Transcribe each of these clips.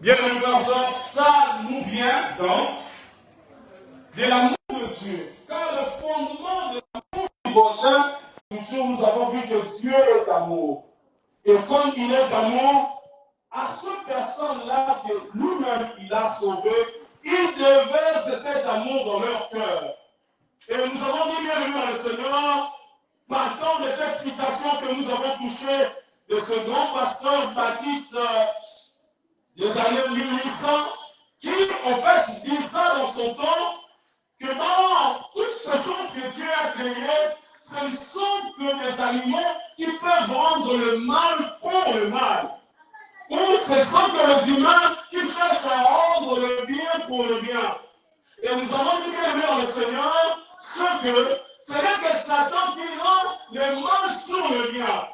Bien aimés frères et sœurs, ça nous vient donc de l'amour de Dieu. Car le fondement de l'amour du prochain, nous avons vu que Dieu est amour. Et comme il est amour, à cette personne-là que lui-même il a sauvé, il déverse cet amour dans leur cœur. Et nous avons dit bien aimé dans le Seigneur, partant de cette citation que nous avons touchée de ce grand pasteur baptiste des années 1800, qui en fait dit ça dans son temps, que dans toutes ces choses que Dieu a créées, ce ne sont que des animaux qui peuvent rendre le mal pour le mal. Ou ce sont que les humains qui cherchent à rendre le bien pour le bien. Et nous avons dit bien aimé dans le Seigneur, ce n'est que Satan qui rend le mal sur le bien.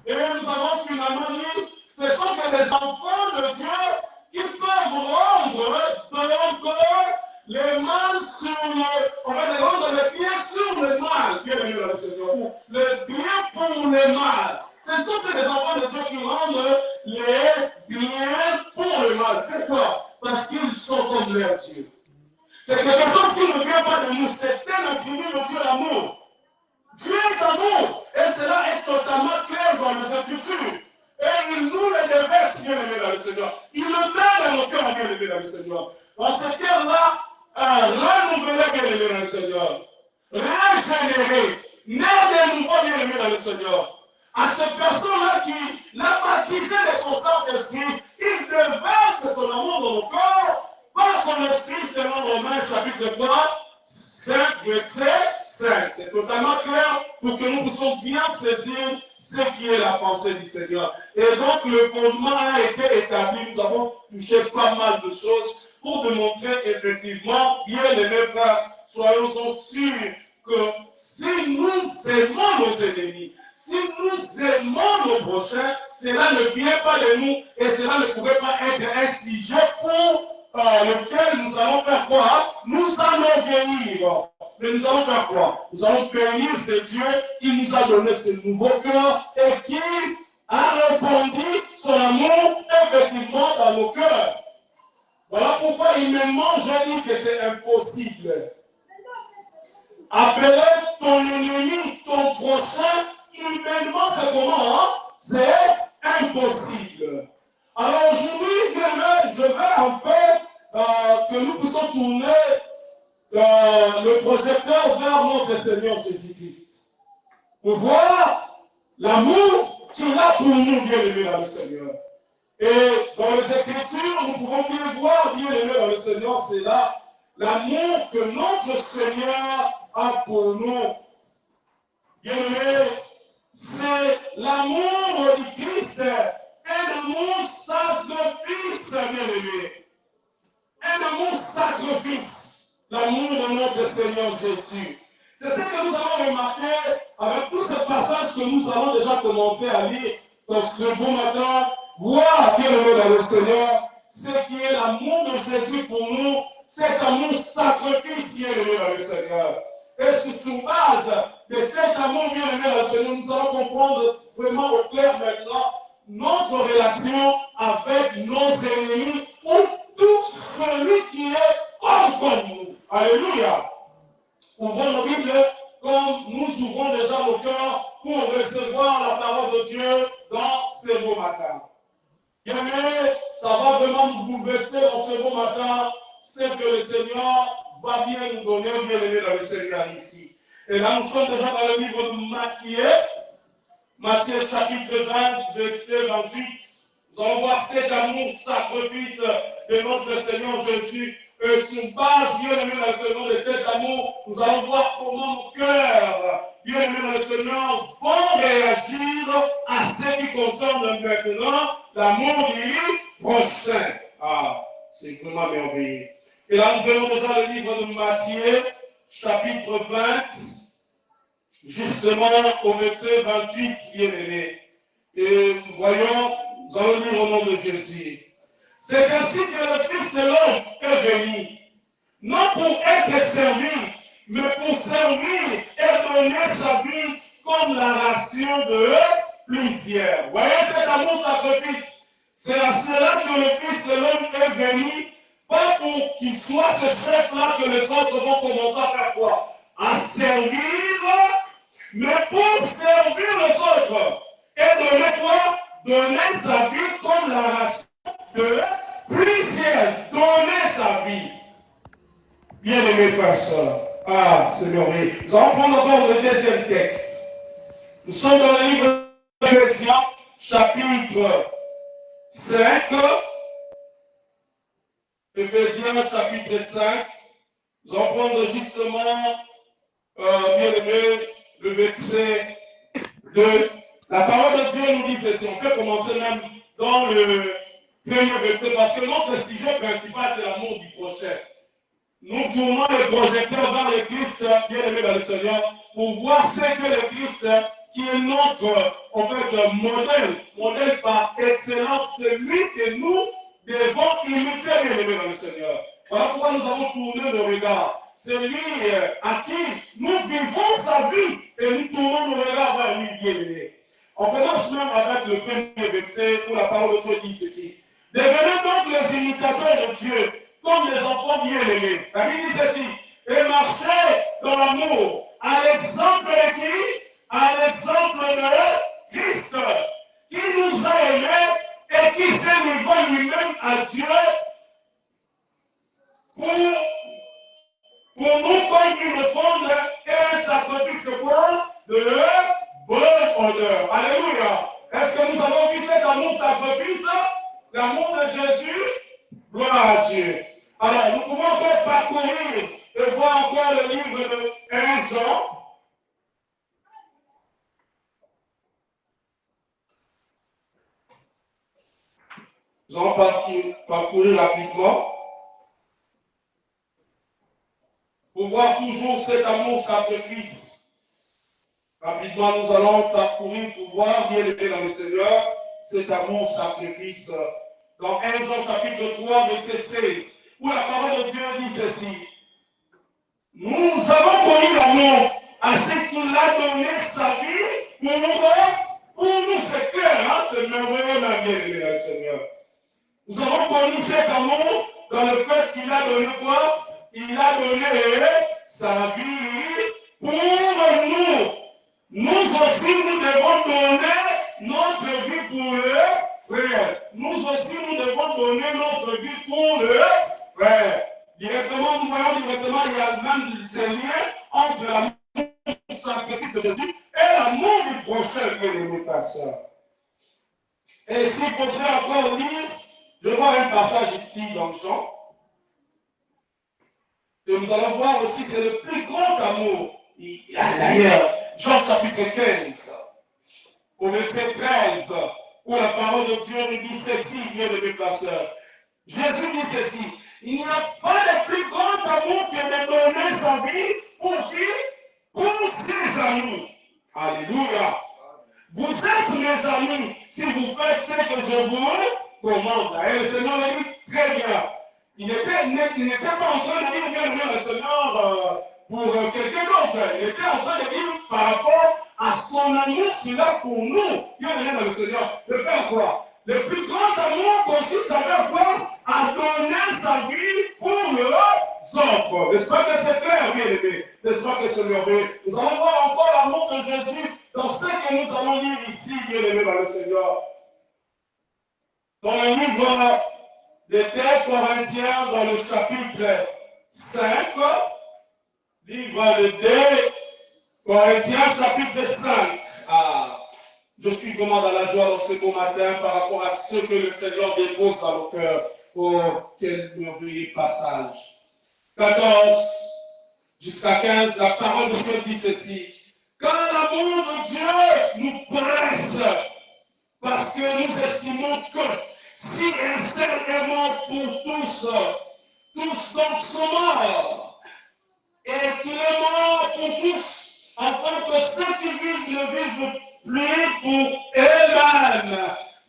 Et nous avons finalement dit, ce sont que les enfants de Dieu qui peuvent rendre de le mal sur le, on va dire rendre le bien sur le mal, bien aimé dans le Seigneur. Le bien pour le mal. Ce sont que les enfants de Dieu qui rendent les biens pour le mal. Pourquoi? Parce qu'ils sont comme leur Dieu. C'est quelque chose qui ne vient pas de nous, c'est un attribut de Dieu l'amour. Dieu est amour, et cela est totalement clair dans les Écritures. Et il nous le déverse, bien aimé dans le Seigneur. Il le met dans nos cœurs, bien aimé dans le Seigneur. Dans ce cœur-là, renouvelé, bien aimé dans le Seigneur. Régénéré, né de nouveau, bien aimé dans le Seigneur. À cette personne-là qui l'a baptisé de son Saint-Esprit, il déverse son amour dans nos cœurs par son esprit, selon Romains chapitre 3, 5, verset 5. C'est totalement clair pour que nous puissions bien saisir ce qui est la pensée du Seigneur. Et donc le fondement a été établi. Nous avons touché pas mal de choses pour démontrer effectivement, bien aimés frères, soyons sûrs que si nous aimons nos ennemis, si nous aimons nos prochains, cela ne vient pas de nous et cela ne pourrait pas être instigé pour lequel nous allons faire quoi? Nous allons venir. Mais nous allons faire quoi? Nous allons bénir ce Dieu qui nous a donné ce nouveau cœur et qui a répandu son amour effectivement dans nos cœurs. Voilà pourquoi humainement je dis que c'est impossible. Appeler ton ennemi, ton prochain, humainement c'est comment? Hein? C'est impossible. Alors aujourd'hui, je vais un peu que nous puissions tourner le projecteur vers notre Seigneur Jésus-Christ. Pour voir l'amour qu'il a pour nous, bien aimés dans le Seigneur. Et dans les Écritures, nous pouvons bien voir, bien aimés dans le Seigneur, c'est là l'amour que notre Seigneur a pour nous. Bien aimés, c'est l'amour du Christ, un amour sacrifice, bien aimé. Un amour sacrifice. L'amour de notre Seigneur Jésus. C'est ce que nous avons remarqué avec tous ces passages que nous avons déjà commencé à lire dans ce bon matin. Voir, bien aimé dans le Seigneur, ce qui est l'amour de Jésus pour nous, cet amour sacrifice, bien aimé dans le Seigneur. Et sur base de cet amour, bien aimé dans le Seigneur, nous allons comprendre vraiment au clair maintenant notre relation avec nos ennemis ou tout celui qui est comme nous. Alléluia. Ouvrons nos Bibles comme nous ouvrons déjà nos cœurs pour recevoir la parole de Dieu dans ce beau matin. Bien aimé, ça va vraiment nous bouleverser dans ce beau matin, ce que le Seigneur va bien nous donner, bien aimé dans le Seigneur ici. Et là, nous sommes déjà dans le livre de Matthieu chapitre 20, verset 28. Nous allons voir cet amour sacrifice de notre Seigneur Jésus. Et sur base, bien aimé dans le Seigneur, de cet amour, nous allons voir comment nos cœurs, bien aimé dans le Seigneur, vont réagir à ce qui concerne maintenant l'amour du prochain. Ah, c'est vraiment merveilleux. Et là, nous venons déjà le livre de Matthieu, chapitre 20, justement au verset 28, bien aimé. Et voyons, nous allons lire au nom de Jésus. C'est ainsi que le Fils de l'homme est venu, non pour être servi, mais pour servir et donner sa vie comme la ration de plusieurs. Voyez cet amour sacrifice. C'est à cela que le Fils de l'homme béni, pas pour qu'il soit ce chef-là que les autres vont commencer à faire quoi? À servir, mais pour servir les autres. Et donner quoi? Donner sa vie comme la ration de plusieurs. Donner sa vie. Bien aimé frères et sœurs. Ah, Seigneur, nous allons prendre encore le deuxième texte. Nous sommes dans le livre d'Éphésiens, chapitre 5. Éphésiens, chapitre 5. Nous allons prendre justement, bien aimé, le verset 2. La parole de Dieu nous dit ceci. On peut commencer même dans le premier verset, parce que notre sujet principal, c'est l'amour du prochain. Nous tournons les projecteurs vers le Christ, bien aimé dans le Seigneur, pour voir ce que le Christ, qui est notre, en fait, modèle par excellence, celui que nous devons imiter, bien aimé dans le Seigneur. Voilà pourquoi nous avons tourné le regard. Celui à qui nous vivons sa vie et nous tournons le regard vers lui, bien aimé. On commence même avec le premier verset où la parole de Dieu dit ceci. Devenez donc les imitateurs de Dieu, comme les enfants bien-aimés. La Bible dit ceci. Et marchez dans l'amour, à l'exemple de qui? À l'exemple de Christ, qui nous a aimés et qui s'est livré lui-même à Dieu pour nous comme une offrande et un sacrifice de quoi? De bonne odeur. Alléluia. Est-ce que nous avons vu cet amour sacrifice? L'amour de Jésus? Gloire à Dieu. Alors, nous pouvons encore parcourir et voir encore le livre de 1 Jean. Nous allons parcourir rapidement pour voir toujours cet amour sacrifice. Rapidement, nous allons parcourir pour voir, bien aimé dans le Seigneur, cet amour sacrifice. Dans 1 Jean chapitre 3, verset 16, où la parole de Dieu dit ceci. Nous avons connu l'amour à ce qu'il a donné sa vie pour nous, c'est clair, hein, c'est merveilleux, ma bien-aimé dans le Seigneur. Nous avons connu cet amour dans le fait qu'il a donné quoi? Il a donné sa vie pour nous. Nous aussi, nous devons donner notre vie pour le frère. Nous aussi, nous devons donner notre vie pour le frère. Directement, nous voyons directement, il y a même ce lien entre l'amour sacrifice de Jésus et l'amour du prochain, bien aimé frères et sœurs. Et s'il faudrait encore lire, je vois un passage ici dans Jean. Et nous allons voir aussi que c'est le plus grand amour. D'ailleurs, Jean chapitre 15, au verset 13, où la parole de Dieu nous dit ceci, bien aimé frères et sœurs. Jésus dit ceci. Il n'y a pas de plus grand amour que de donner sa vie pour qui? Pour ses amis. Alléluia. Vous êtes mes amis si vous faites ce que je vous commande. Et le Seigneur le dit très bien. Il n'était pas en train de dire bien le Seigneur pour quelqu'un d'autre. Il était en train de dire par rapport à son amour qu'il a pour nous. Bien dans le Seigneur. De faire quoi? Le plus grand amour consiste à faire quoi? À donner sa vie pour les autres. N'est-ce pas que c'est clair, bien aimé? N'est-ce pas que c'est merveilleux? Nous allons voir encore l'amour de Jésus dans ce que nous allons lire ici, bien aimé dans le Seigneur. Dans le livre des 2 Corinthiens, dans le chapitre 5, livre de 2 Corinthiens, chapitre 5. Ah, je suis vraiment dans la joie dans ce beau matin par rapport à ce que le Seigneur dépose dans nos cœurs. Oh, quel merveilleux passage. 14 jusqu'à 15, la parole de Dieu dit ceci. Quand l'amour de Dieu nous presse, parce que nous estimons que si un seul est mort pour tous donc sont morts, et qu'il est mort pour tous, afin que ceux qui vivent ne vivent plus pour eux-mêmes,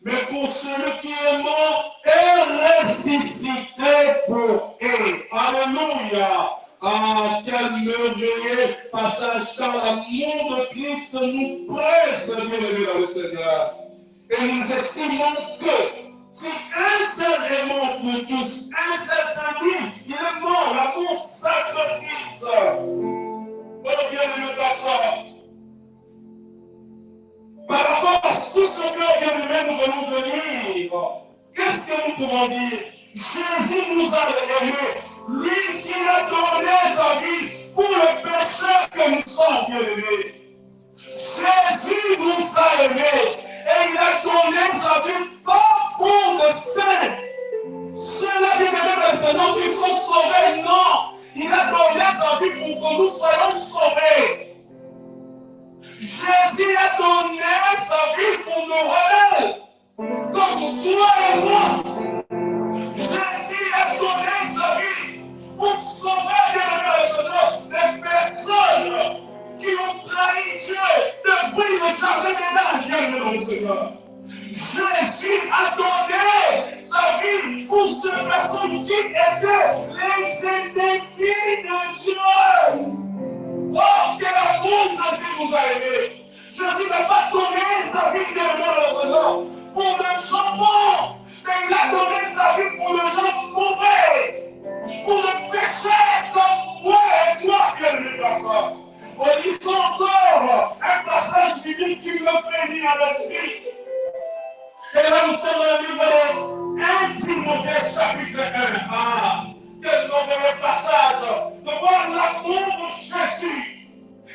mais pour celui qui est mort est ressuscité pour eux. Alléluia. Ah, quel merveilleux passage, car l'amour de Christ nous presse, bien aimé dans le Seigneur. Et nous estimons que si un seul est mort nous tous. Un seul Saint-Esprit, il est mort, l'amour sacrifice. Oh bien-aimé pasteur, par rapport à tout ce que bien-aimé nous venons de lire, qu'est-ce que nous pouvons dire? Jésus nous a aimés, lui qui a donné sa vie pour le péché que nous sommes, bien-aimés. Jésus nous a aimés et il a donné sa vie pas pour les saints. Ceux-là qui deviennent les Seigneurs qui sont sauvés, non. Il a donné sa vie pour que nous soyons sauvés. Jésus a donné sa vie pour nous rebelles, comme toi et moi. Jésus a donné sa vie pour sauver les Seigneur des personnes qui ont trahi Dieu depuis le jardin d'Éden, bien Seigneur. Jésus a donné sa vie pour ces personnes qui étaient les ennemis de Dieu. Oh, quel amour Jésus nous a aimés. Jésus n'a pas donné sa vie de Seigneur pour les gens bons, mais il a donné sa vie pour les gens mauvais, pour les pécheurs comme moi et toi, bien-aimé pasteur. Lisons encore un passage biblique qui me fait venir à l'esprit. Et là, nous sommes dans le livre de 1 Timothée chapitre 1. Ah, quel mauvais passage de voir l'amour de Jésus.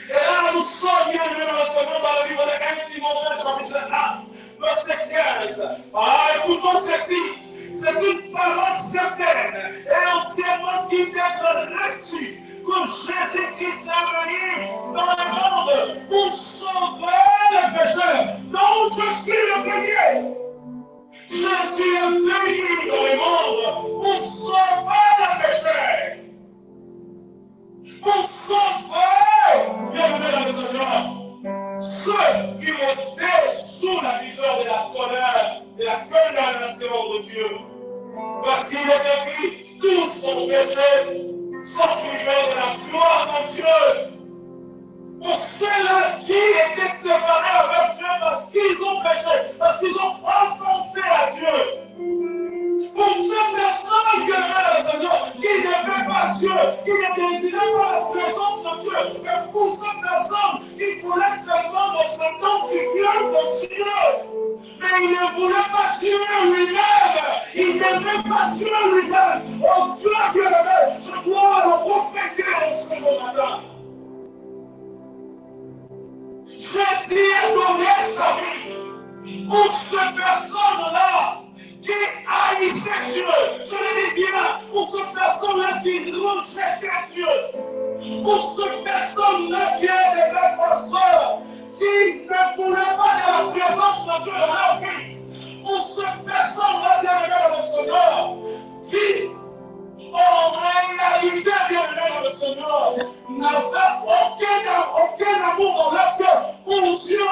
Et là, nous sommes bien dans le livre de 1 Timothée chapitre 1, verset 15. Ah, écoutons ceci. C'est une parole certaine et entièrement qui d'être reçue que Jésus-Christ est venu dans le monde pour sauver les pécheurs. Donc, je suis le premier. Jésus est venu dans le monde pour sauver les pécheurs. Pour sauver, bienvenue dans le Seigneur, ceux qui étaient sous la vision de la colère et la condamnation de Dieu. Parce qu'il est écrit, tous sont péchés, sont privés de la gloire de Dieu. Pour ceux-là qui étaient séparés avec Dieu parce qu'ils ont péché, parce qu'ils ont offensé à Dieu. Pour ces personnes qui aimaient le Seigneur, qui n'aimaient pas Dieu, qui ne désiraient pas la présence de Dieu, mais pour ces personnes qui voulaient seulement dans ce nom qui vient de Dieu, mais ils ne voulaient pas Dieu lui-même, ils n'aimaient pas Dieu lui-même. Oh Dieu qui aimait, je dois le prophétiser en ce moment-là. Jésus a donné sa vie pour ces personnes-là qui haïssaient Dieu. Je le dis bien, pour ces personnes-là qui rejetaient Dieu. Pour ces personnes-là qui étaient des pasteurs, qui ne voulaient pas de la présence de Dieu dans leur vie. Pour ces personnes-là qui étaient dans le Seigneur, qui en réalité, bien-aimés dans le Seigneur, n'avaient aucun amour dans leur cœur pour Dieu.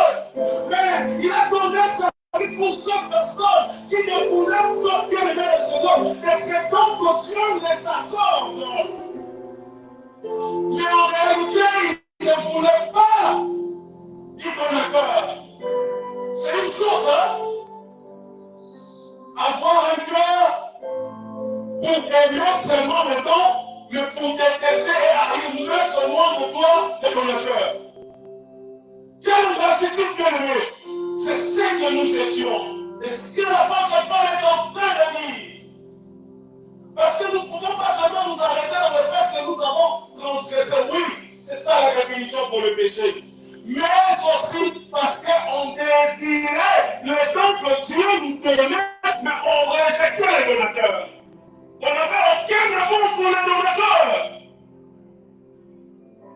Mais il a donné sa vie pour ces personnes qui ne voulaient pas, bien-aimés dans le Seigneur. Et c'est donc que Dieu les accorde. Mais en réalité, il ne voulait pas dire qu'on accorde. C'est une chose, hein? Avoir un cœur pour aimer seulement le don, mais pour détester et arriver au loin de toi et de ton cœur. Quelle gratitude, bien-aimé! C'est ce que nous étions. Et ce que l'apôtre Paul est en train de dire. Parce que nous ne pouvons pas seulement nous arrêter dans le fait que nous avons transgressé. Oui, c'est ça la définition pour le péché. Mais aussi parce qu'on désirait le don que Dieu nous donnait, mais on rejetait les donateurs. On n'avait aucun amour pour le donateur.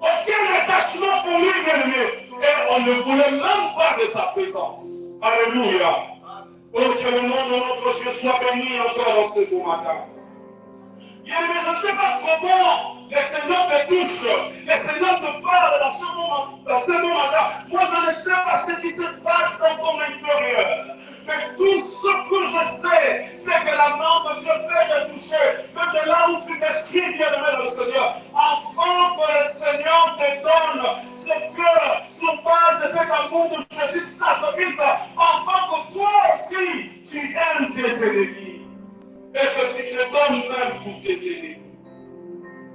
Aucun attachement pour lui, bien-aimé. Et on ne voulait même pas de sa présence. Alléluia. Oh, que le nom de notre Dieu soit béni encore en ce beau matin. Bien-aimé, je ne sais pas comment les Seigneurs te touchent. Les Seigneurs te parlent dans ce moment-là. Moi, je ne sais pas ce qui se passe dans ton intérieur. Mais tout ce que je sais, c'est que la main de Dieu peut te toucher. Même de là où tu t'exprimes, bien-aimé dans le Seigneur. Afin que le Seigneur te donne ce cœur sur base de cet amour de Jésus sacrifice. Afin que toi aussi, tu aimes tes ennemis. Et que tu te donne même pour tes ennemis.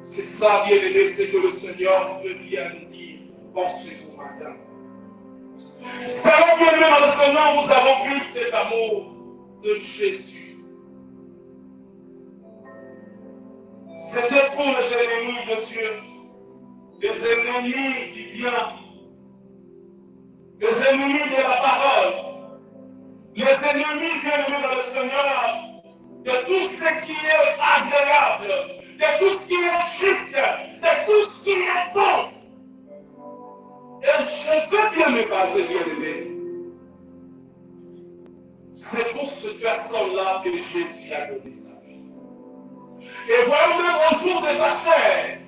C'est ça, bien-aimé, c'est que le Seigneur veut bien nous dire en ce beau matin. Seigneur, bien-aimé, dans le Seigneur, nous avons vu cet amour de Jésus. C'était pour les ennemis de Dieu, les ennemis du bien, les ennemis de la parole, les ennemis, bien-aimés dans le Seigneur, de tout ce qui est agréable, de tout ce qui est juste, de tout ce qui est bon. Et je veux bien me baser, bien-aimé. C'est pour cette personne-là que Jésus a donné sa vie. Et voyons même au jour de sa chair,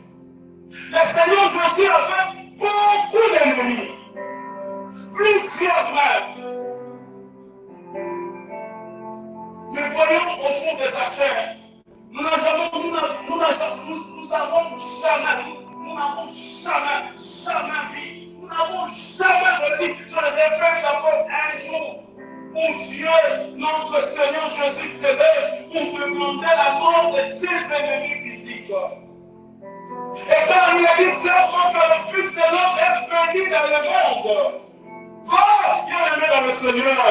le Seigneur Jésus avait beaucoup d'ennemis, plus que même. Mais voyons au jour de sa chair, nous n'avons jamais vu, nous n'avons jamais, je le répète d'abord, un jour où Dieu, notre Seigneur Jésus, s'est levé pour demander la mort de ses ennemis physiques. Et quand il a dit clairement que le Fils de l'homme est venu dans le monde, va, bien-aimé dans le Seigneur,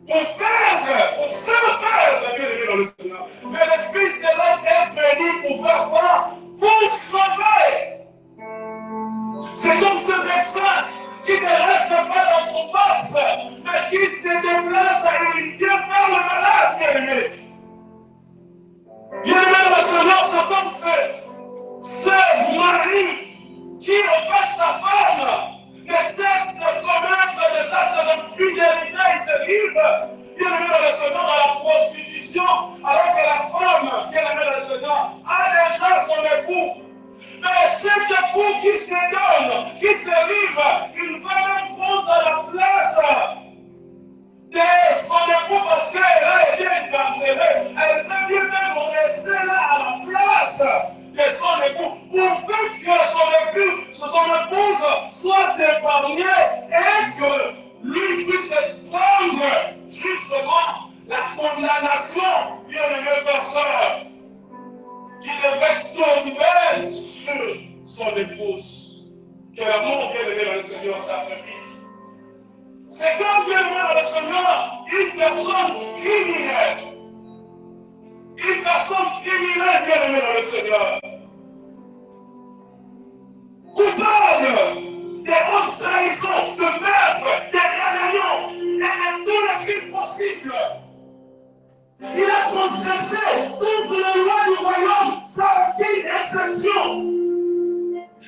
pour perdre, pour faire perdre, bien-aimé dans le Seigneur. Mais le Fils de l'homme est venu pour faire quoi? Pour sauver. C'est comme ce médecin qui ne reste pas dans son poste, mais qui se déplace et il vient vers le malade, bien-aimé. Bien-aimé dans le Seigneur, c'est comme ce mari qui, en fait, sa femme ne cesse de commettre des actes d'infidélité, il se livre, bien-aimé dans le Seigneur, à la prostitution, alors que la femme, bien-aimé dans le Seigneur, a déjà son époux. Mais cet époux qui se donne, qui se livre, il va même prendre la place de son époux parce qu'elle a été incarcérée. Elle peut bien même rester là à la place de son époux pour que son épouse soit épargnée et que lui puisse prendre justement la condamnation, bien-aimé personne, qui devait tomber sur son épouse. Que l'amour, bien-aimé dans le Seigneur, sacrifice. C'est comme bien-aimé dans le Seigneur, une personne criminelle. Une personne criminelle, bien-aimé dans le Seigneur. Coupable de haute trahison, de meurtre, de rébellion et de tous les crimes possibles. Il a transgressé toutes les lois du royaume sans aucune exception.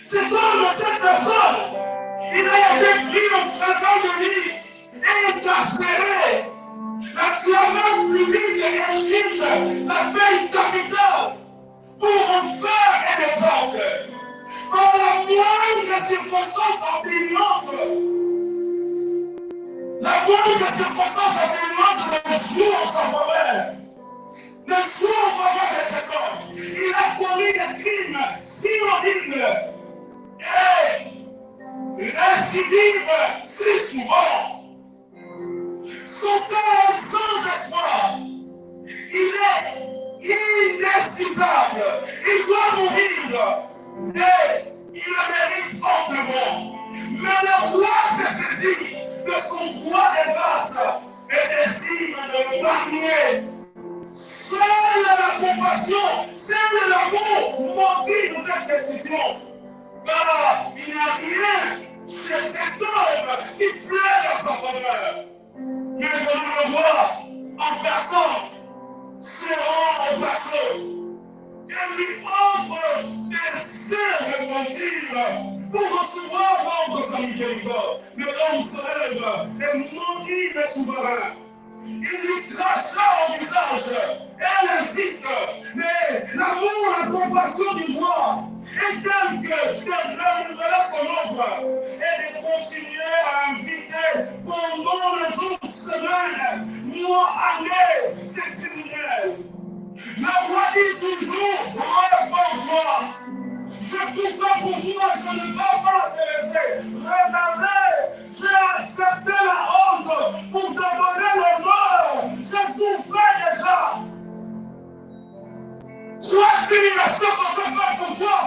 C'est comme cette personne, il a été pris en flagrant délit et incarcéré. La clameur publique exige la peine capitale pour en faire un exemple. Par la moindre circonstance atténuante, ne joue en sa faveur. Ne joue en faveur de cet homme. Il a commis des crimes si horribles et récidive si souvent. Son père sans espoir. Il est inexcusable. Il doit mourir. Et il le mérite amplement. Mais le roi s'est saisi de son droit de grâce et décide de le marier. Seule la compassion, seul l'amour motive cette décision. Car il n'y a rien chez cet homme qui plaît à sa faveur. Mais comme on le voit en personne, se rend au personne et lui offre des serres motives pour recevoir l'ordre de sa miséricorde. Mais l'homme se lève et maudit le souverain. Il lui crachera au visage et l'invite. Mais l'amour, la compassion du roi est tel que de renouveler son offre et de continuer à inviter pendant les autres semaines, mois, années, ces criminels. Le roi dit toujours, réponds-moi. Je tout ça pour toi, je ne vais pas te laisser. Regardez, j'ai accepté la honte pour te donner le mort. J'ai tout fait déjà. discrimination qu'on peut faire pour toi.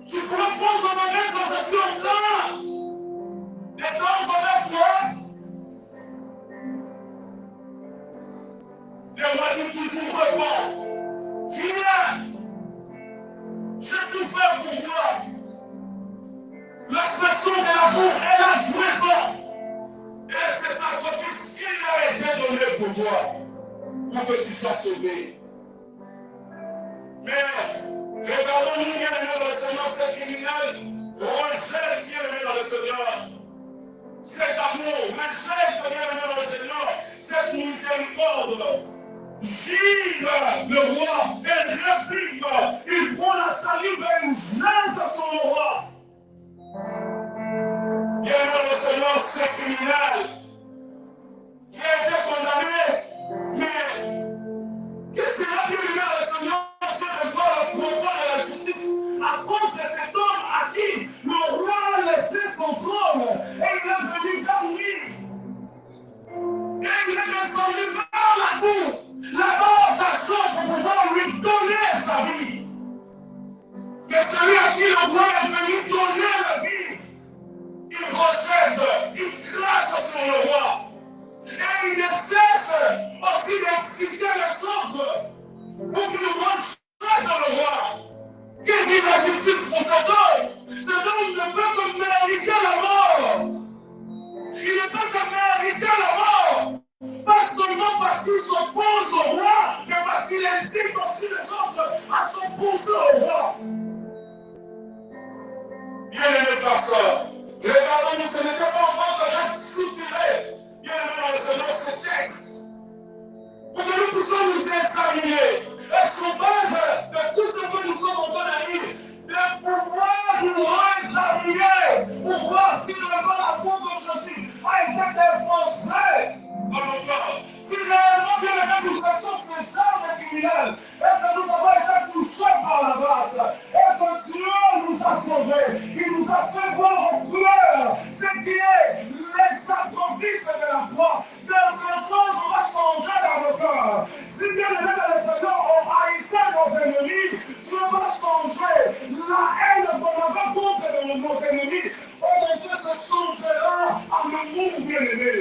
Tu pourrais prendre ton honnête dans ce temps. Les temps avec toi. Le roi dit toujours répond. Viens. Je vais tout faire pour toi. L'expression de l'amour est la présence. Est-ce que ça profite qu'il a été donné pour toi, pour que tu sois sauvé? Mais, regardons-nous bien aimé dans le Seigneur, c'est criminel, rejette bien aimé dans le Seigneur. Cet amour, rejette bien aimé dans le Seigneur, cette miséricorde. Vive le roi et réplique. Il prend la salive et il jette sur le roi. Bien aimé dans le Seigneur, c'est criminel qui a été condamné, mais qu'est-ce qu'il a dit le Seigneur? C'est de voir le pouvoir de la justice à cause de cet homme à qui le roi a laissé son trône et il est venu vers lui. Et il est descendu vers la cour, là-bas d'action pour pouvoir lui donner sa vie. Mais celui à qui le roi est venu donner la vie, il rejette, il crache sur le roi. Et il ne cesse aussi d'expliquer les choses pour qu'il rejette le roi. Qu'est-ce qu'il la justice pour cet homme? Cet homme ne peut que mériter la mort. Il ne peut que mériter la mort. Pas seulement parce qu'il s'oppose au roi, mais parce qu'il incite aussi les autres à s'opposer au roi. Bien-aimés pasteurs, regardons-nous, ce n'était pas encore que j'ai clôturé. Bien-aimés dans le Seigneur, ce texte. Pour que nous puissions nous examiner. Est-ce qu'on base de tout ce que nous sommes en train de lire, le pouvoir nous examiner pour voir si le rapport de Jésus a été défoncé dans nos corps. Si réellement, bien aimé, nous sommes ce genre de criminels et que nous avons été touchés par la grâce et que Dieu nous a sauvés, il nous a fait voir en couleur ce qui est les sacrifices de la croix. Quelque chose va changer dans nos cœurs. Si bien aimé dans le Seigneur, on haïssait nos ennemis, Dieu va changer la haine qu'on avait contre nos ennemis. Oh mon Dieu, se changera en amour bien-aimé.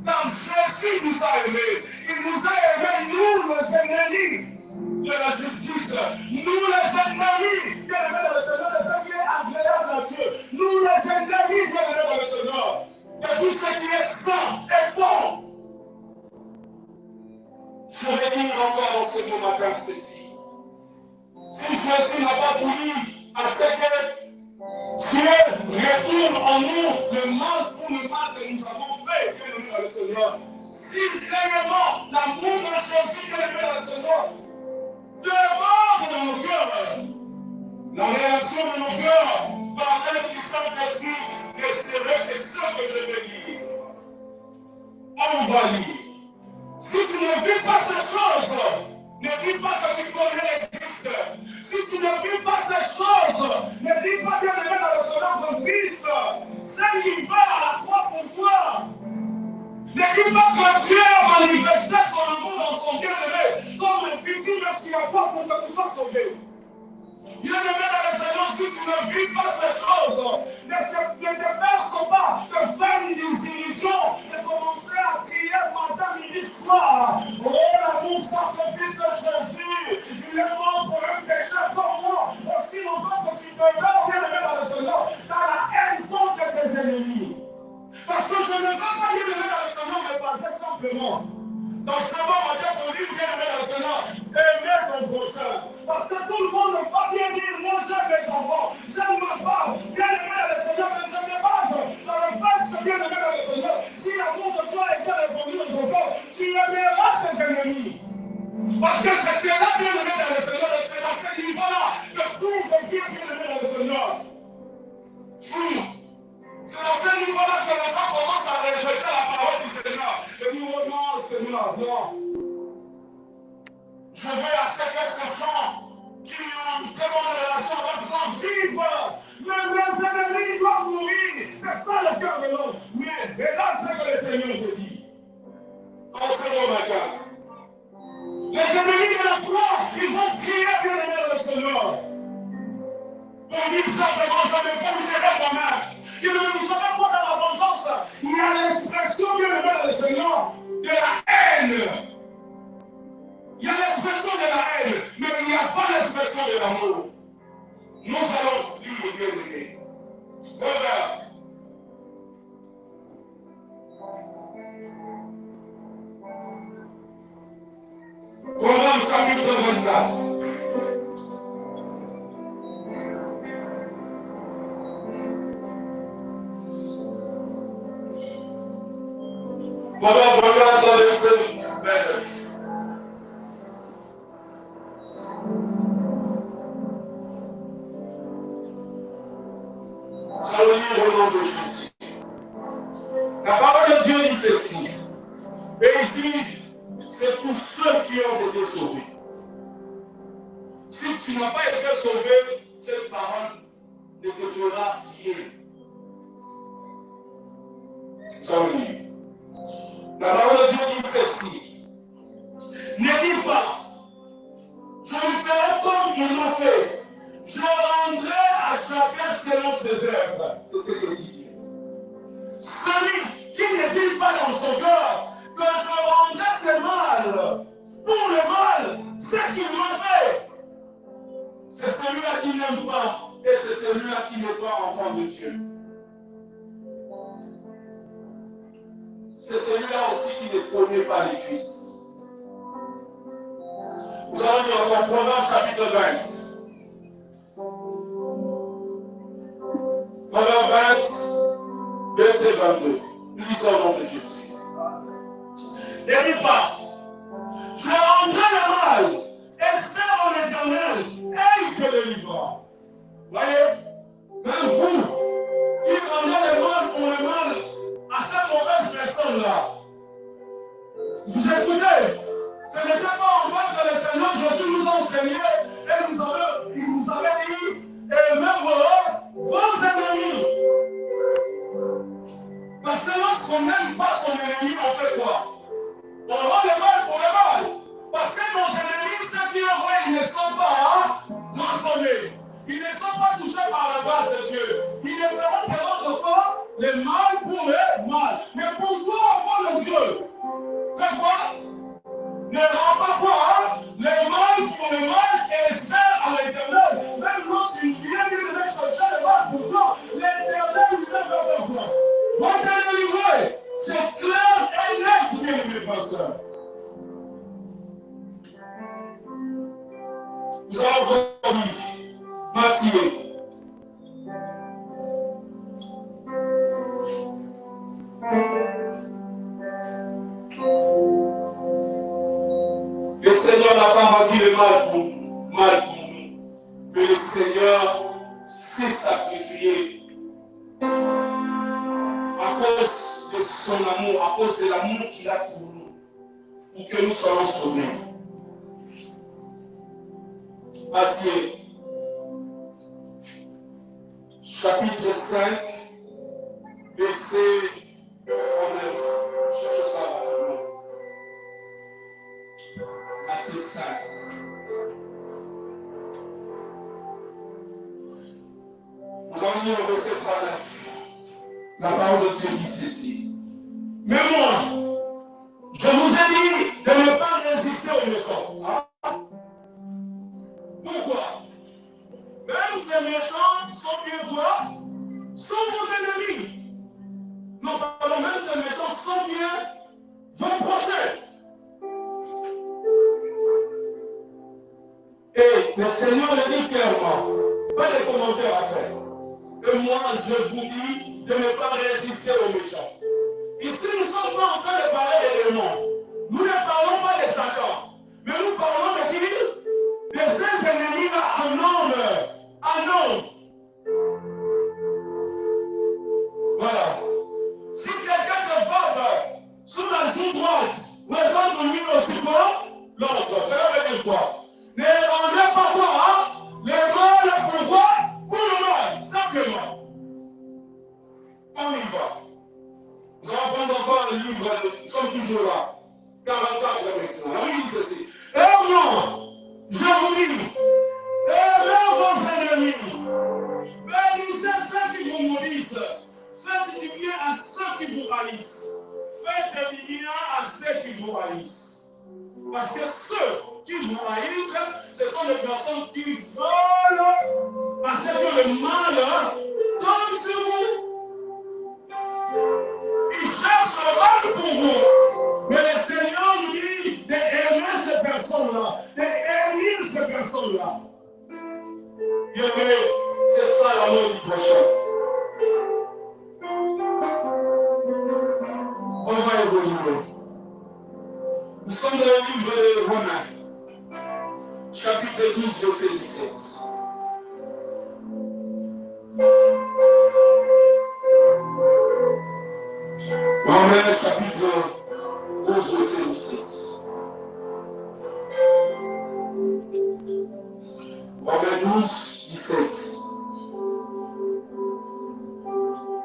Quand Jésus nous a aimés, il nous a aimés, nous les ennemis de la justice, nous les ennemis, bien-aimés dans le Seigneur, de ce qui est agréable à Dieu, nous les ennemis, bien-aimés dans le Seigneur, de tout ce qui est saint et bon. Je vais dire encore dans ce matin ceci. Si Jésus n'a pas voulu à ce que Dieu retourne en nous le mal pour le mal que nous avons fait, bien-aimés dans le Seigneur, si réellement l'amour de Jésus, bien-aimés dans le Seigneur, demande dans nos cœurs, la réaction de nos cœurs par l'aide du Saint-Esprit, et ce que je vais dire. On va lire. Si tu ne vis pas ces choses, ne dis pas que tu connais Christ. Si tu ne vis pas ces choses, ne dis pas bien aimé dans le Seigneur de Christ. C'est l'hiver à la croix pour toi. Ne dis pas que Dieu a manifesté son amour dans son bien-aimé, comme le victime expiatoire pour que tu sois sauvé. Bien-aimé dans le Seigneur, si tu ne vis pas ces choses, ne te perce pas de faire une désillusion, de commencer à crier matin, midi, soir. Oh, l'amour sacrifice de Jésus, il est mort pour un pécheur comme moi. Aussi longtemps que tu demeures, bien-aimé dans le Seigneur, dans la haine contre tes ennemis. Parce que je ne veux pas, bien-aimé dans le Seigneur, me passer simplement. Dans ce moment, on dit bien-aimé dans le Seigneur, aimer ton prochain. Parce que tout le monde ne peut pas bien dire, moi j'aime mes enfants, j'aime ma femme, bien-aimé dans le Seigneur, mais je me base dans le fait que bien-aimé dans le Seigneur, si l'amour de toi était répandu dans ton corps, tu aimeras tes ennemis. Parce que c'est cela, bien-aimé dans le Seigneur, et c'est dans ce niveau-là que tout devient bien-aimé dans le Seigneur. C'est dans ce niveau-là que les gens commencent à rejeter la parole du Seigneur. Et disent, oh non, Seigneur, non. Je veux à ce que ces gens qui ont une très bonne relation avec moi vivent. Même les ennemis doivent mourir. C'est ça le cœur de l'homme. Mais regarde ce que le Seigneur te dit. En ce bon matin. Les ennemis de la croix, ils vont crier bien aimé dans le Seigneur. On dit ça, mais quand je me fais, vous gérez moi-même. Et vous savez quoi dans la vengeance? Il y a l'expression bien aimé dans le Seigneur de la haine. Il y a l'expression de la haine, mais il n'y a pas l'expression de l'amour. Nous allons lire bien aimé. Regarde. Proverbe chapitre 24. Proverbe 24, verset 29. Nous allons lire au nom de Jésus. La parole de Dieu dit ceci. Et il dit, c'est pour ceux qui ont été sauvés. Si tu n'as pas été sauvé, cette parole ne te fera rien. Nous allons lire. La parole de Dieu dit ceci. Ne dis pas, je lui ferai comme il m'a fait. Je rendrai à chacun selon ses œuvres. C'est ce que dit Dieu. Celui qui ne dit pas dans son cœur que je rendrai ce mal pour le mal, ce qu'il m'a fait. C'est celui-là qui n'aime pas et c'est celui-là qui n'est pas enfant de Dieu. C'est celui-là aussi qui ne connaît pas les Christ. Nous allons lire dans Proverbe chapitre 20. Proverbe 20, verset 22. Lisons au nom de Jésus. Ne dis pas, je rendrai le mal, espère en l'Éternel, et il te délivrera. Voyez, même vous, qui rendez le mal pour le mal à cette mauvaise personne-là, vous écoutez, ce n'était pas en vain que le Seigneur Jésus nous a enseigné et il nous avait dit, aimez vos ennemis. Parce que lorsqu'on n'aime pas son ennemi, on fait quoi? On rend le mal pour le mal. Parce que nos ennemis, ceux qui le voient, ils ne sont pas transformés. Ils ne sont pas touchés par la grâce de Dieu. Ils ne feront que notre corps le mal pour le mal. Mais pour toi, enfant de Dieu, fais quoi? Ne rends pas quoi? Le mal pour le mal et espère à l'Éternel. Même lorsqu'il vient de chercher le mal pour toi, l'Éternel lui fait faire quoi? Va te délivrer. C'est clair et net, bien aimé pasteur. Nous allons voir Matthieu. Le Seigneur n'a pas rendu le mal pour nous. Mais le Seigneur s'est sacrifié à cause de son amour, à cause de l'amour qu'il a pour nous, pour que nous soyons sauvés. Matthieu, chapitre 5, verset 39. Cherche ça rapidement. Matthieu 5. Nous allons lire le verset 39. La parole de Dieu dit ceci. Mais moi, je vous ai dit de ne pas résister aux méchants. Hein? Pourquoi? Même ces méchants sont bien quoi? Sont vos ennemis. Non, pardon, même ces méchants sont bien vos prochains. Et le Seigneur le dit clairement, pas de commentaires à faire. Et moi, je vous dis de ne pas résister aux méchants. Ici, nous ne sommes pas en train de parler des démons. Nous ne parlons pas de Satan. Mais nous parlons de qui? De ces ennemis-là en nombre. En nombre. Voilà. Si quelqu'un te frappe sous la joue droite, présente le livre aussi quoi? L'autre. Ça veut dire quoi? Ne rendez pas quoi? Hein? Le mal pour quoi? Pour le mal. Simplement. On y va. Nous allons prendre encore le livre, nous sommes toujours là. 44 maintenant. La Bible dit ceci. Et ennemis. Aimez vos ennemis. Bénissez ceux qui vous maudissent. Faites du bien à ceux qui vous haïssent. Faites du bien à ceux qui vous haïssent. Parce que ceux qui vous haïssent, ce sont les personnes qui veulent à ce que le mal tombe sur vous. Ils cherchent le mal pour vous. Mais le Seigneur nous dit d'aimer ces personnes-là, d'aimer ces personnes-là. Bien aimé, c'est ça l'amour du prochain. On va évoluer. Nous sommes dans le livre de Romains, chapitre 12, verset 17. Romains, chapitre 12, verset 17. Romains 12, 17.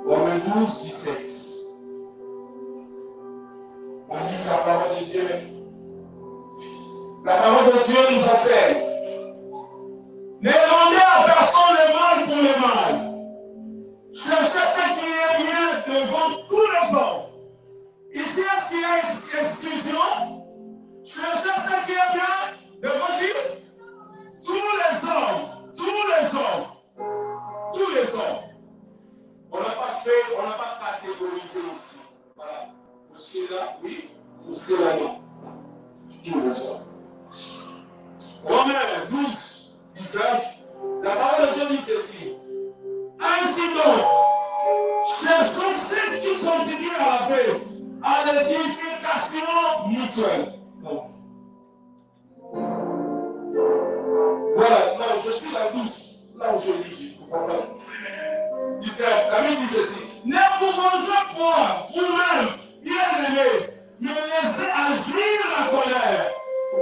Romains 12, 17. On lit la parole de Dieu. La parole de Dieu nous enseigne. Ne rendez à personne le mal pour le mal. Cherchez ce qui est bien devant tous les hommes. Ici, est-ce qu'il y a exclusion? Cherchez ce qui est bien devant qui? Tous les hommes. Tous les hommes. Tous les hommes. On n'a pas catégorisé ici. Voilà. Monsieur là, oui. Monsieur là, non. Tous les hommes. Romains 12, 19, la parole de Dieu dit ceci. Ainsi donc, cherchons ceux qui contribuent à la paix, à l'édification mutuelle. Non. Voilà, non, je suis la 12, là où je lis, je ne comprends pas. La Bible dit ceci. Ne vous vengez point vous-même, bien-aimés, mais laissez agir la colère.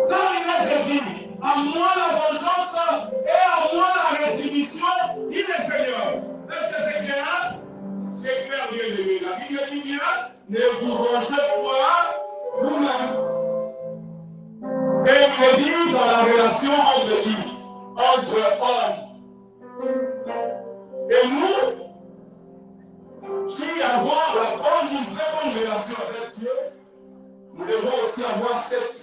Quand il est dit, à moi la vengeance et à moi la rétribution, dit le Seigneur. Est-ce que c'est clair? C'est clair, bien aimé. La Bible dit bien, ne vous vengez point vous-même. Et il dit dans la relation entre qui? Entre hommes. Et nous, qui avons une très bonne relation avec Dieu, nous devons aussi avoir cette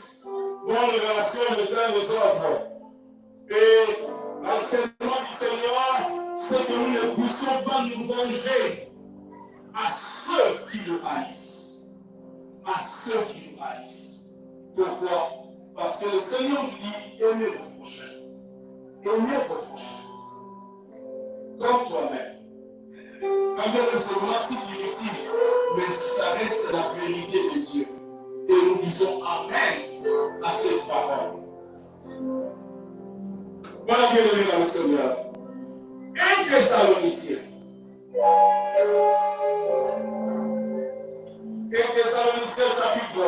bonne relation les uns les autres. Et l'enseignement du Seigneur, c'est que nous ne puissions pas nous venger à ceux qui nous haïssent. À ceux qui nous haïssent. Pourquoi? Parce que le Seigneur nous dit, aimez votre prochain. Aimez votre prochain. Comme toi-même. Un enseignement si difficile, mais ça reste la vérité de Dieu. Et nous disons Amen à cette parole. Voilà, bien aimé dans le Seigneur. 1 Thessaloniciens. 1 Thessaloniciens chapitre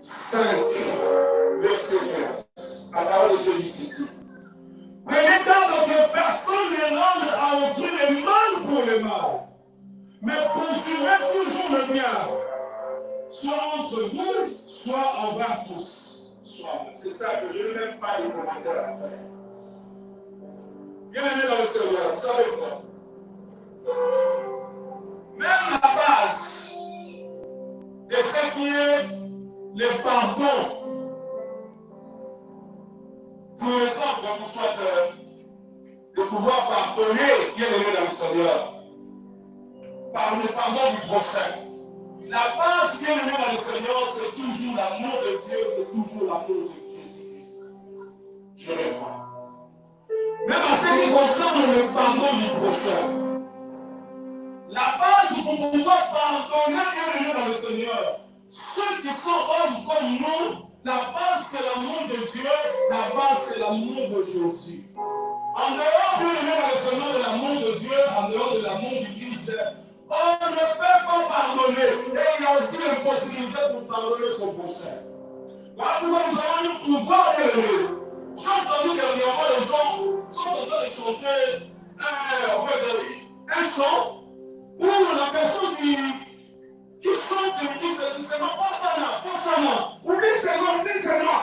5, verset 15. La parole de Dieu dit ici. Prenez garde que personne ne rende à autrui le mal pour le mal, mais poursuivez toujours le bien, soit entre vous, soit envers tous. C'est ça que je n'ai même pas les commentaires à faire. Bien aimé dans le Seigneur, vous savez quoi? Même la base de ce qui est le pardon, pour les autres, pour soit de pouvoir pardonner, bien aimé dans le Seigneur, par le pardon du prochain. La base, bien aimé dans le Seigneur, c'est toujours l'amour de Dieu, c'est toujours l'amour de Jésus-Christ. Je réponds. Même en ce qui concerne le pardon du prochain, la base pour pouvoir pardonner, bien aimé dans le Seigneur, ceux qui sont hommes comme nous, la base c'est l'amour de Dieu, la base c'est l'amour de Jésus. En dehors, bien aimé dans le Seigneur, de l'amour de Dieu, en dehors de l'amour du Christ, on ne peut pas pardonner. Et il y a aussi une possibilité pour pardonner son prochain. Voilà pourquoi nous avons eu pouvoir, bien aimé. J'ai entendu dernièrement les gens sont en train de chanter un chant où la personne qui chante dit c'est non, pas ça là, oublie c'est non,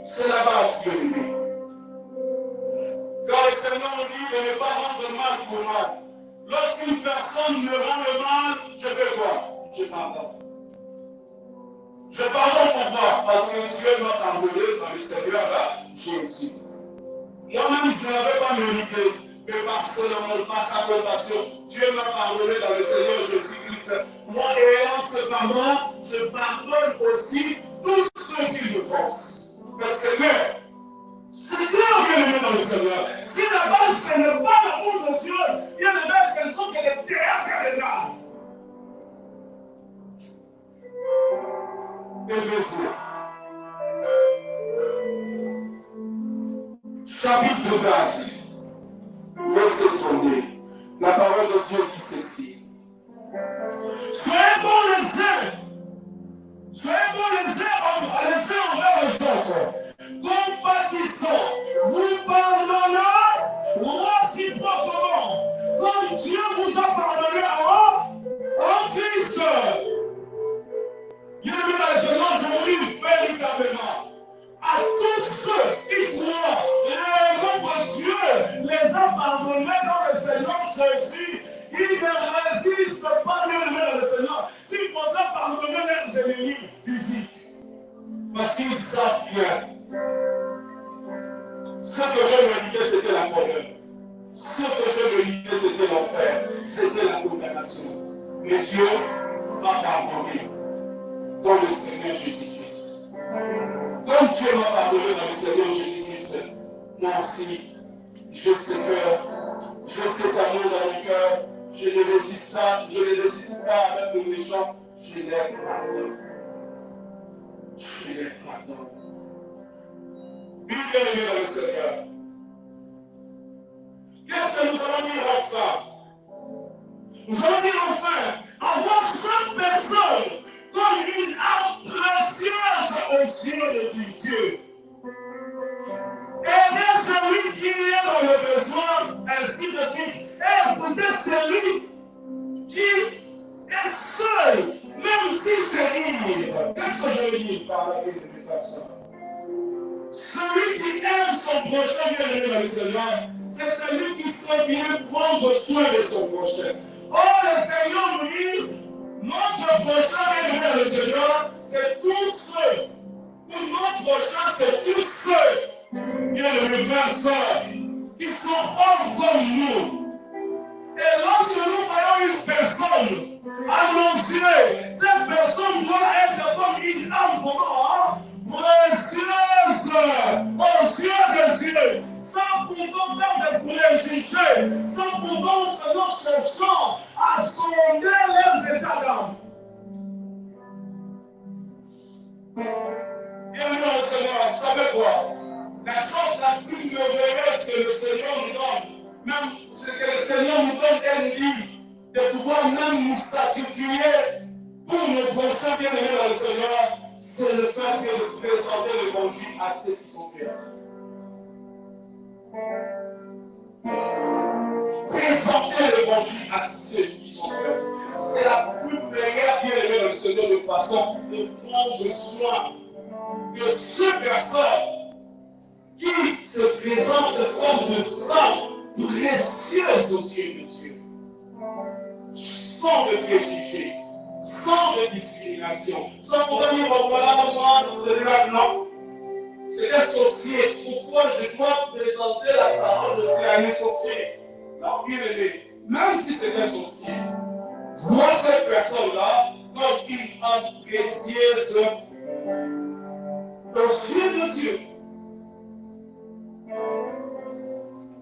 C'est la base que nous dit. Quand le Seigneur nous dit de ne pas rendre mal pour mal. Lorsqu'une personne me rend le mal, je fais quoi? Je pardonne. Je pardonne pourquoi? Parce que Dieu m'a pardonné dans le Seigneur là, Jésus. Moi-même, je n'avais pas mérité, mais parce que par sa compassion, Dieu m'a pardonné dans le Seigneur Jésus-Christ. Moi, ayant ce pardon, je pardonne aussi tous ceux qui me forcent. Parce que c'est clair, bien aimé dans le Seigneur. Si la base, ce n'est pas l'amour de Dieu, bien aimé, ce ne sont que les théâtres des âmes. Éphésiens, chapitre 4, verset 32. La parole de Dieu dit ceci. Soyez bons les uns. Soyez bons les uns envers les autres. Compatissants. Vous pardonnez réciproquement. Comme Dieu vous a pardonné en Christ. Dieu veut la Seigneur de mourir véritablement. À tous ceux qui croient, notre Dieu les a pardonnés dans le Seigneur Jésus. Ils ne résistent pas le Seigneur. S'il faudra pardonner leurs ennemis physiques. Parce qu'ils savent bien. Ce que je méditais, c'était la colère. Ce que je méditais, c'était l'enfer. C'était la condamnation. Mais Dieu m'a pardonné dans le Seigneur Jésus-Christ. Comme Dieu m'a pardonné dans le Seigneur Jésus-Christ, moi aussi, j'ai ce cœur, j'ai cet amour dans mon cœur, je ne résiste pas avec le méchant, je les pardonne. Je les pardonne. Bien aimé dans le Seigneur. Qu'est-ce que nous allons dire enfin? Nous allons dire enfin, avoir cette personne comme une âme précieuse aux yeux de Dieu. Aider celui qui est dans le besoin, ainsi de suite. Et écouter celui qui est seul, même si c'est libre. Qu'est-ce que je veux dire par la vie de mes façons? Celui qui aime son prochain, bien aimé dans le Seigneur, c'est celui qui sait bien prendre soin de son prochain. Oh, le Seigneur nous dit, notre prochain, bien aimé dans le Seigneur, c'est tous ceux. Pour notre prochain, c'est tous ceux, bien aimés frères, sœurs, qui sont hommes comme nous. Et lorsque nous voyons une personne à nos yeux, cette personne doit être comme une âme précieuse aux yeux de Dieu, sans pourtant faire de préjugés, sans pourtant seulement cherchant à sonder leurs états d'âme. Bienvenue au Seigneur, vous savez quoi? La chose la plus merveilleuse que le Seigneur nous donne, même ce que le Seigneur nous donne, elle nous dit, de pouvoir même nous sacrifier pour nos prochains bien-aimés dans le Seigneur, c'est le fait de présenter l'évangile à ceux qui sont perdus. Présenter l'évangile à ceux qui sont perdus. C'est la plus meilleure bien-aimée dans le Seigneur de façon de prendre soin de ces personnes qui se présentent comme de sang précieux aux yeux de Dieu. Sans de préjugés, sans de discrimination, sans pouvoir dire, oh, voilà, moi, celui-là, non. C'est un sorcier. Pourquoi je dois présenter la parole de Dieu à un sorcier? Non, bien aimé, même si c'est un sorcier, vois cette personne-là comme une âme précieuse aux yeux de Dieu.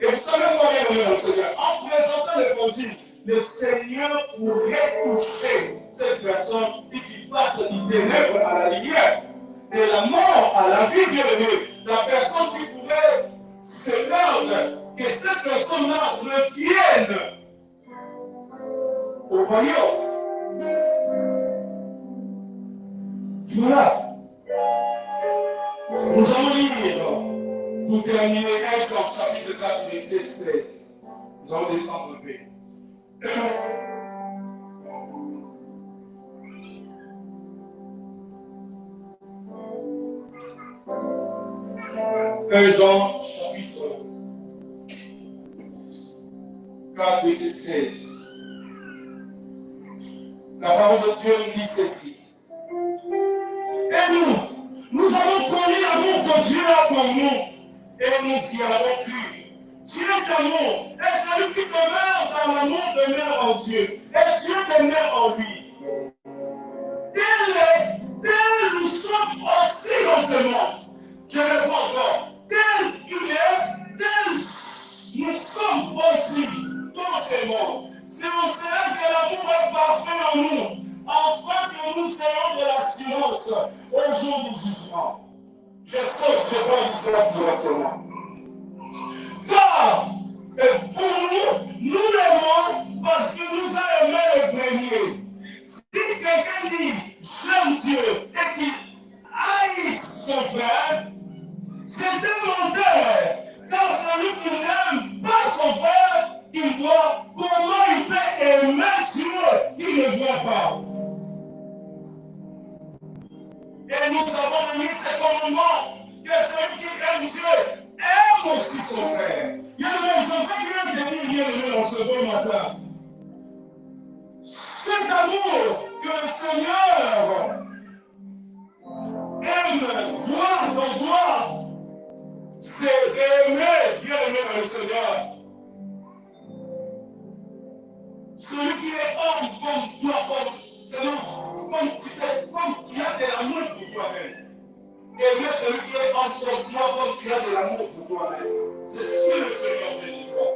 Et vous savez quoi, bien aimé dans le Seigneur? En présentant l'évangile, le Seigneur pourrait toucher cette personne et qui passe du ténèbre à la lumière, de la mort à la vie, bien aimé. La personne qui pourrait se perdre, que cette personne-là revienne au royaume. Voilà. Nous allons lire, pour terminer, 1 Jean chapitre 4, verset 16. Nous allons descendre un peu. 1 Jean, chapitre 4, verset 16. La parole de Dieu nous dit ceci. Et nous avons connu l'amour que Dieu a pour nous, et nous y avons cru. Dieu est amour, et celui qui demeure dans l'amour demeure en Dieu, et Dieu demeure en lui. Tel nous sommes aussi dans ce monde. Je réponds encore. Tel il est, tel nous sommes aussi dans ce monde. C'est pour cela que l'amour est parfait en nous, afin que nous ayons de l'assurance au jour du jugement. Je sais que je vais dire cela directement. Car, pour nous l'aimons parce que nous avons aimé le premier. Si quelqu'un dit j'aime Dieu et qu'il haït son frère, c'est un menteur. Car celui qui n'aime pas son frère, il doit, comment il peut aimer Dieu qu'il ne voit pas? Et nous avons donné ce commandement que celui qui aime Dieu aime aussi son frère. Il y a des gens qui viennent venir dans ce beau matin. Cet amour que le Seigneur aime voir dans toi, c'est aimer, bien aimer le Seigneur. Celui qui est homme comme toi, comme tu as de l'amour pour toi-même. Aimer celui qui est homme comme toi, comme tu as de l'amour pour toi-même. C'est ce que le Seigneur veut de toi.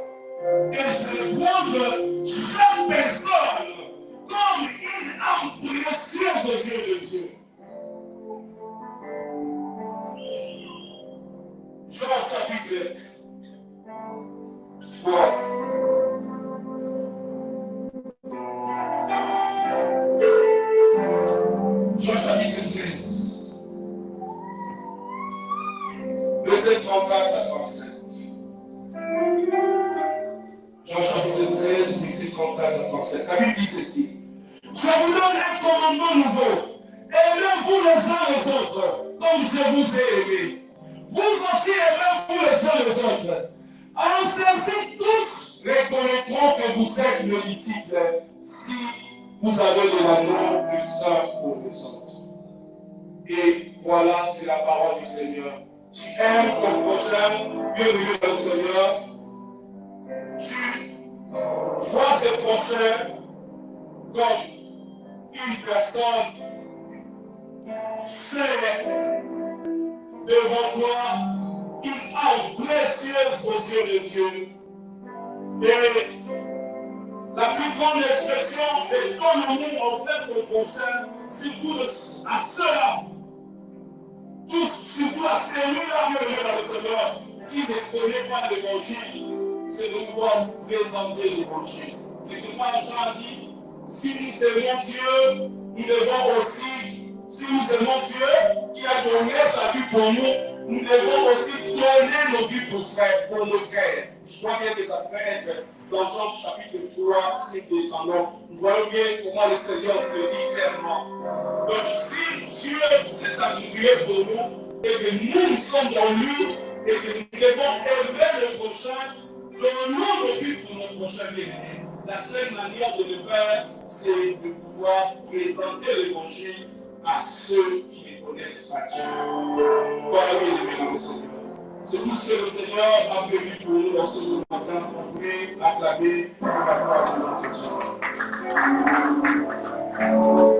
Et c'est prendre chaque personne comme une âme précieuse aux yeux de Dieu. Jean chapitre 3. Jean chapitre 13. Verset 34 à 35. Jean chapitre 13, verset 34 à 35. La Bible dit ceci. Je vous donne un commandement nouveau. Aimez-vous les uns les autres, comme je vous ai aimé. Vous aussi aimez-vous les uns les autres. En ceci, tous reconnaîtront que vous êtes mes disciples si vous avez de l'amour les uns pour les autres. Et voilà, c'est la parole du Seigneur. Tu aimes ton prochain, bienvenue au Seigneur. Tu vois ce prochain comme une personne chère devant toi, une âme précieuse aux yeux de Dieu. Et la plus grande expression de ton amour envers ton prochain, surtout à ceux-là, surtout à celui-là dans le Seigneur, qui ne connaît pas l'évangile, c'est de pouvoir nous présenter l'évangile. Quelque part, Jean a dit, si nous aimons Dieu, nous devons aussi, si nous aimons Dieu, qui a donné sa vie pour nous devons aussi donner nos vies pour nos frères. Je crois bien que ça peut être dans Jean chapitre 3, si nous descendons. Nous voyons bien comment le Seigneur le dit clairement. Donc si Dieu s'est sacrifié pour nous, et que nous sommes dans lui, et que nous devons aimer le prochain, donnons nos vies pour nos prochains bien-aimés. La seule manière de le faire, c'est de pouvoir présenter l'évangile à ceux qui ne connaissent pas Dieu. Voilà, bien-aimés dans le Seigneur. C'est tout ce que le Seigneur a prévu pour nous dans ce matin. On peut acclamer pour la gloire de notre Dieu.